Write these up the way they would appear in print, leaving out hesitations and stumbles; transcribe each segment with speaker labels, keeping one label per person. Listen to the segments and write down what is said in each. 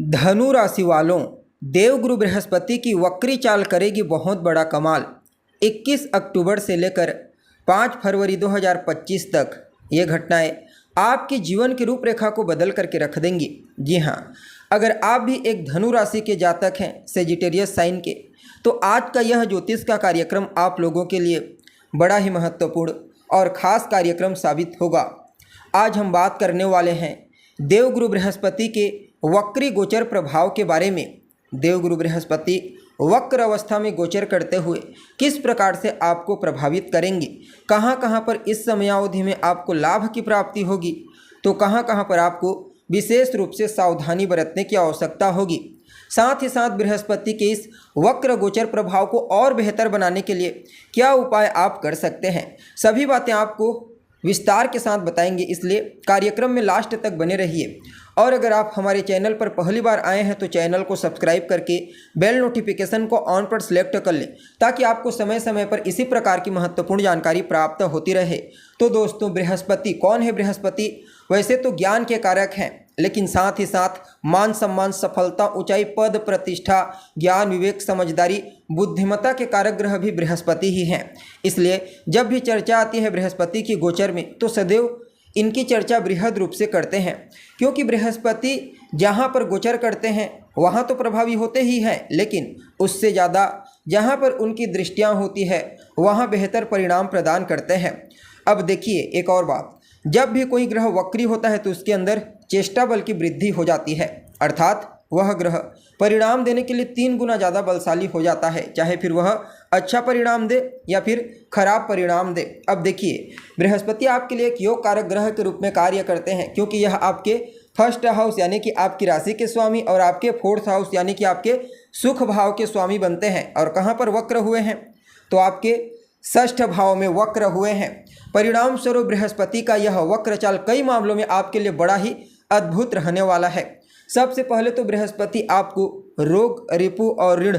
Speaker 1: धनु राशि वालों, देवगुरु बृहस्पति की वक्री चाल करेगी बहुत बड़ा कमाल। 21 अक्टूबर से लेकर 5 फरवरी 2025 तक ये घटनाएं आपके जीवन की रूपरेखा को बदल करके रख देंगी। जी हाँ, अगर आप भी एक धनु राशि के जातक हैं, सेजिटेरियस साइन के, तो आज का यह ज्योतिष का कार्यक्रम आप लोगों के लिए बड़ा ही महत्वपूर्ण और ख़ास कार्यक्रम साबित होगा। आज हम बात करने वाले हैं देवगुरु बृहस्पति के वक्री गोचर प्रभाव के बारे में। देवगुरु बृहस्पति वक्र अवस्था में गोचर करते हुए किस प्रकार से आपको प्रभावित करेंगे, कहाँ कहाँ पर इस समयावधि में आपको लाभ की प्राप्ति होगी, तो कहाँ कहाँ पर आपको विशेष रूप से सावधानी बरतने की आवश्यकता होगी। साथ ही साथ बृहस्पति के इस वक्र गोचर प्रभाव को और बेहतर बनाने के लिए क्या उपाय आप कर सकते हैं, सभी बातें आपको विस्तार के साथ बताएंगे, इसलिए कार्यक्रम में लास्ट तक बने रहिए। और अगर आप हमारे चैनल पर पहली बार आए हैं तो चैनल को सब्सक्राइब करके बेल नोटिफिकेशन को ऑन पर सेलेक्ट कर लें, ताकि आपको समय समय पर इसी प्रकार की महत्वपूर्ण जानकारी प्राप्त होती रहे। तो दोस्तों, बृहस्पति कौन है? बृहस्पति वैसे तो ज्ञान के कारक हैं, लेकिन साथ ही साथ मान सम्मान, सफलता, ऊंचाई, पद, प्रतिष्ठा, ज्ञान, विवेक, समझदारी, बुद्धिमत्ता के कारक ग्रह भी बृहस्पति ही हैं। इसलिए जब भी चर्चा आती है बृहस्पति की गोचर में, तो सदैव इनकी चर्चा बृहद रूप से करते हैं, क्योंकि बृहस्पति जहाँ पर गोचर करते हैं वहाँ तो प्रभावी होते ही हैं, लेकिन उससे ज़्यादा जहाँ पर उनकी दृष्टियाँ होती है वहाँ बेहतर परिणाम प्रदान करते हैं। अब देखिए एक और बात, जब भी कोई ग्रह वक्री होता है तो उसके अंदर चेष्टा बल की वृद्धि हो जाती है, अर्थात वह ग्रह परिणाम देने के लिए 3 गुना ज़्यादा बलशाली हो जाता है, चाहे फिर वह अच्छा परिणाम दे या फिर खराब परिणाम दे। अब देखिए, बृहस्पति आपके लिए एक योग कारक ग्रह के रूप में कार्य करते हैं, क्योंकि यह आपके फर्स्ट हाउस यानी कि आपकी राशि के स्वामी और आपके फोर्थ हाउस यानी कि आपके सुख भाव के स्वामी बनते हैं। और कहाँ पर वक्र हुए हैं? तो आपके षष्ठ भाव में वक्र हुए हैं। परिणाम स्वरूप बृहस्पति का यह वक्र चाल कई मामलों में आपके लिए बड़ा ही अद्भुत रहने वाला है। सबसे पहले तो बृहस्पति आपको रोग, रिपु और ऋण,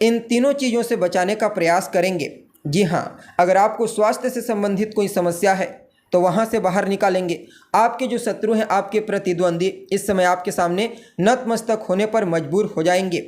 Speaker 1: इन तीनों चीज़ों से बचाने का प्रयास करेंगे। जी हाँ, अगर आपको स्वास्थ्य से संबंधित कोई समस्या है तो वहाँ से बाहर निकालेंगे। आपके जो शत्रु हैं, आपके प्रतिद्वंदी, इस समय आपके सामने नतमस्तक होने पर मजबूर हो जाएंगे।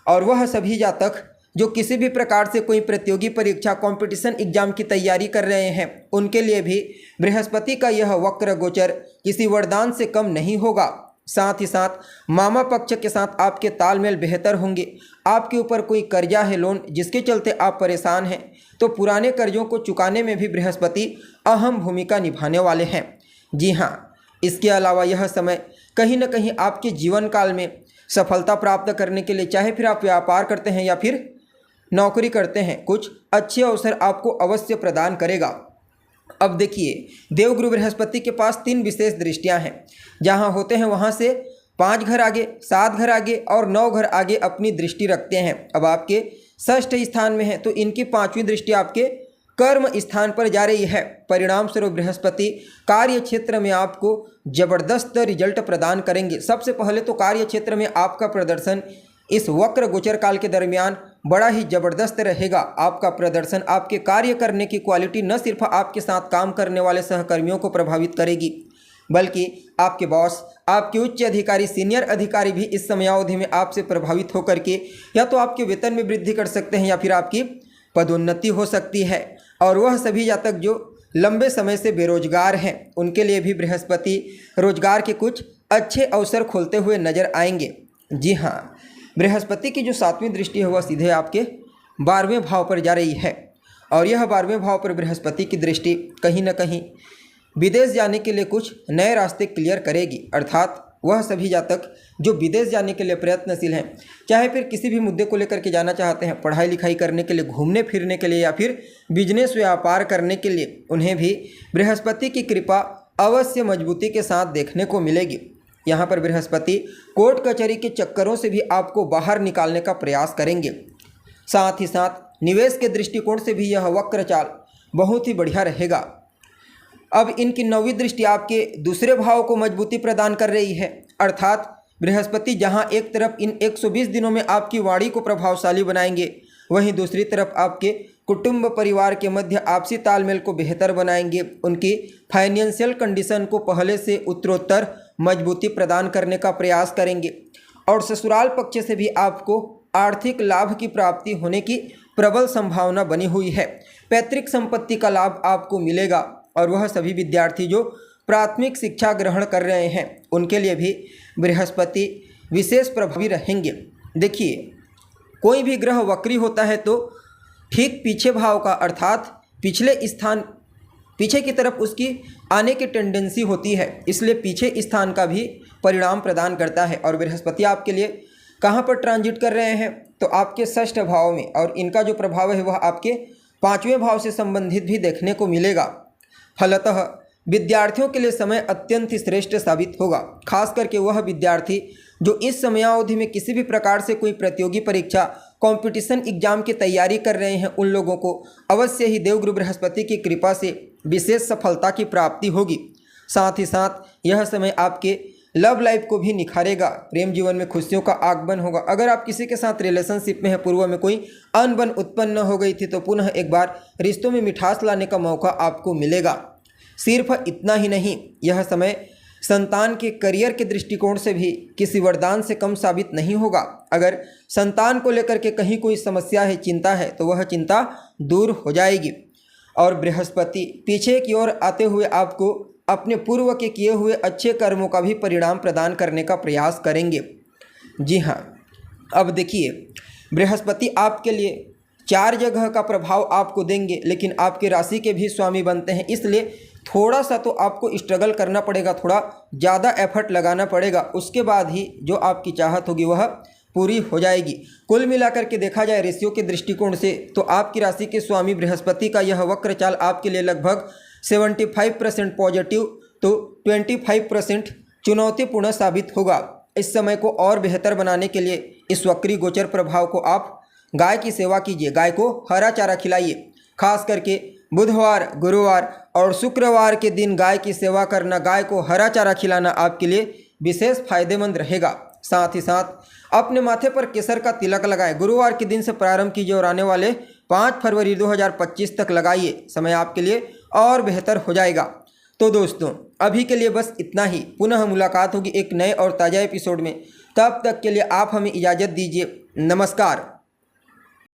Speaker 1: और वह सभी जातक जो किसी भी प्रकार से कोई प्रतियोगी परीक्षा, कंपटीशन एग्जाम की तैयारी कर रहे हैं, उनके लिए भी बृहस्पति का यह वक्र गोचर किसी वरदान से कम नहीं होगा। साथ ही साथ मामा पक्ष के साथ आपके तालमेल बेहतर होंगे। आपके ऊपर कोई कर्जा है, लोन, जिसके चलते आप परेशान हैं, तो पुराने कर्जों को चुकाने में भी बृहस्पति अहम भूमिका निभाने वाले हैं। जी हाँ, इसके अलावा यह समय कहीं न कहीं आपके जीवन काल में सफलता प्राप्त करने के लिए, चाहे फिर आप व्यापार करते हैं या फिर नौकरी करते हैं, कुछ अच्छे अवसर आपको अवश्य प्रदान करेगा। अब देखिए, देवगुरु बृहस्पति के पास 3 विशेष दृष्टियां हैं। जहां होते हैं वहां से 5 घर आगे, 7 घर आगे और 9 घर आगे अपनी दृष्टि रखते हैं। अब आपके षष्ठ स्थान में है तो इनकी 5वीं दृष्टि आपके कर्म स्थान पर जा रही है। परिणाम स्वरूप बृहस्पति कार्य क्षेत्र में आपको जबरदस्त रिजल्ट प्रदान करेंगे। सबसे पहले तो कार्य क्षेत्र में आपका प्रदर्शन इस वक्र गोचर काल के दरमियान बड़ा ही ज़बरदस्त रहेगा। आपका प्रदर्शन, आपके कार्य करने की क्वालिटी न सिर्फ आपके साथ काम करने वाले सहकर्मियों को प्रभावित करेगी, बल्कि आपके बॉस, आपके उच्च अधिकारी, सीनियर अधिकारी भी इस समयावधि में आपसे प्रभावित होकर के या तो आपके वेतन में वृद्धि कर सकते हैं या फिर आपकी पदोन्नति हो सकती है। और वह सभी जातक जो लंबे समय से बेरोजगार हैं, उनके लिए भी बृहस्पति रोजगार के कुछ अच्छे अवसर खोलते हुए नजर आएंगे। जी हाँ, बृहस्पति की जो 7वीं दृष्टि है वह सीधे आपके 12वें भाव पर जा रही है। और यह 12वें भाव पर बृहस्पति की दृष्टि कहीं न कहीं विदेश जाने के लिए कुछ नए रास्ते क्लियर करेगी। अर्थात वह सभी जातक जो विदेश जाने के लिए प्रयत्नशील हैं, चाहे फिर किसी भी मुद्दे को लेकर के जाना चाहते हैं, पढ़ाई लिखाई करने के लिए, घूमने फिरने के लिए या फिर बिजनेस व्यापार करने के लिए, उन्हें भी बृहस्पति की कृपा अवश्य मजबूती के साथ देखने को मिलेगी। यहाँ पर बृहस्पति कोर्ट कचहरी के चक्करों से भी आपको बाहर निकालने का प्रयास करेंगे। साथ ही साथ निवेश के दृष्टिकोण से भी यह वक्र चाल बहुत ही बढ़िया रहेगा। अब इनकी 9वीं दृष्टि आपके दूसरे भाव को मजबूती प्रदान कर रही है, अर्थात बृहस्पति जहाँ एक तरफ इन 120 दिनों में आपकी वाणी को प्रभावशाली बनाएंगे, वहीं दूसरी तरफ आपके कुटुंब परिवार के मध्य आपसी तालमेल को बेहतर बनाएंगे। उनकी फाइनेंशियल कंडीशन को पहले से उत्तरोत्तर मजबूती प्रदान करने का प्रयास करेंगे। और ससुराल पक्ष से भी आपको आर्थिक लाभ की प्राप्ति होने की प्रबल संभावना बनी हुई है। पैतृक संपत्ति का लाभ आपको मिलेगा और वह सभी विद्यार्थी जो प्राथमिक शिक्षा ग्रहण कर रहे हैं उनके लिए भी बृहस्पति विशेष प्रभावी रहेंगे। देखिए, कोई भी ग्रह वक्री होता है तो ठीक पीछे भाव का अर्थात पीछे की तरफ उसकी आने की टेंडेंसी होती है, इसलिए पीछे स्थान का भी परिणाम प्रदान करता है। और बृहस्पति आपके लिए कहाँ पर ट्रांजिट कर रहे हैं तो आपके षष्ठ भाव में, और इनका जो प्रभाव है वह आपके 5वें भाव से संबंधित भी देखने को मिलेगा। फलतः विद्यार्थियों के लिए समय अत्यंत ही श्रेष्ठ साबित होगा। खास करके वह विद्यार्थी जो इस समयावधि में किसी भी प्रकार से कोई प्रतियोगी परीक्षा कंपटीशन एग्जाम की तैयारी कर रहे हैं, उन लोगों को अवश्य ही देवगुरु बृहस्पति की कृपा से विशेष सफलता की प्राप्ति होगी। साथ ही साथ यह समय आपके लव लाइफ को भी निखारेगा, प्रेम जीवन में खुशियों का आगमन होगा। अगर आप किसी के साथ रिलेशनशिप में है, पूर्व में कोई अनबन उत्पन्न हो गई थी तो पुनः एक बार रिश्तों में मिठास लाने का मौका आपको मिलेगा। सिर्फ इतना ही नहीं, यह समय संतान के करियर के दृष्टिकोण से भी किसी वरदान से कम साबित नहीं होगा। अगर संतान को लेकर के कहीं कोई समस्या है, चिंता है, तो वह चिंता दूर हो जाएगी। और बृहस्पति पीछे की ओर आते हुए आपको अपने पूर्व के किए हुए अच्छे कर्मों का भी परिणाम प्रदान करने का प्रयास करेंगे। जी हाँ, अब देखिए, बृहस्पति आपके लिए 4 जगह का प्रभाव आपको देंगे, लेकिन आपके राशि के भी स्वामी बनते हैं, इसलिए थोड़ा सा तो आपको स्ट्रगल करना पड़ेगा, थोड़ा ज़्यादा एफर्ट लगाना पड़ेगा। उसके बाद ही जो आपकी चाहत होगी वह पूरी हो जाएगी। कुल मिलाकर के देखा जाए ऋषियों के दृष्टिकोण से तो आपकी राशि के स्वामी बृहस्पति का यह वक्र चाल आपके लिए लगभग 75% पॉजिटिव तो 25% चुनौतीपूर्ण साबित होगा। इस समय को और बेहतर बनाने के लिए इस वक्री गोचर प्रभाव को आप गाय की सेवा कीजिए, गाय को हरा चारा खिलाइए। खास करके बुधवार, गुरुवार और शुक्रवार के दिन गाय की सेवा करना, गाय को हरा चारा खिलाना आपके लिए विशेष फायदेमंद रहेगा। साथ ही साथ अपने माथे पर केसर का तिलक लगाएं। गुरुवार के दिन से प्रारंभ कीजिए और आने वाले 5 फरवरी 2025 तक लगाइए, समय आपके लिए और बेहतर हो जाएगा। तो दोस्तों, अभी के लिए बस इतना ही। पुनः मुलाकात होगी एक नए और ताज़ा एपिसोड में। तब तक के लिए आप हमें इजाज़त दीजिए। नमस्कार।